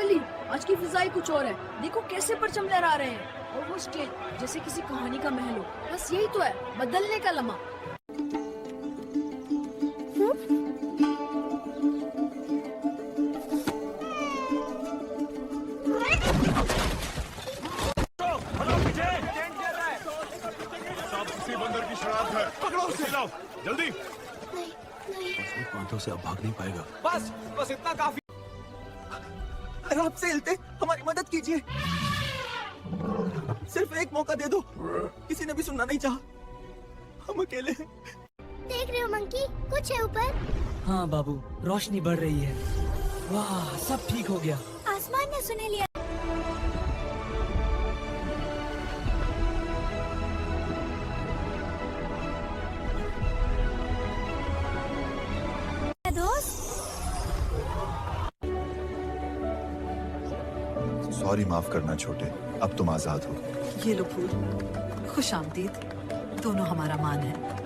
बल्ली, आज की फिजाई कुछ और है। देखो कैसे परचम लहरा रहे हैं और वो स्टेज जैसे किसी कहानी का महल हो। बस यही तो है बदलने का लम्हा। बंदर की शराब है, पकड़ो उसे, लाओ जल्दी। नहीं। बांधों से अब भाग नहीं पाएगा। बस इतना काफी। अगर आप से हिलते, हमारी मदद कीजिए। सिर्फ एक मौका दे दो। किसी ने भी सुनना नहीं चाहा। हम अकेले हैं। देख रहे हो मंकी, कुछ है ऊपर। हाँ बाबू, रोशनी बढ़ रही है। वाह, सब ठीक हो गया। आसमान ने सुने लिया। सॉरी, माफ करना छोटे, अब तुम आजाद हो। ये लो फूल, खुश आमदीद। दोनों हमारा मान है।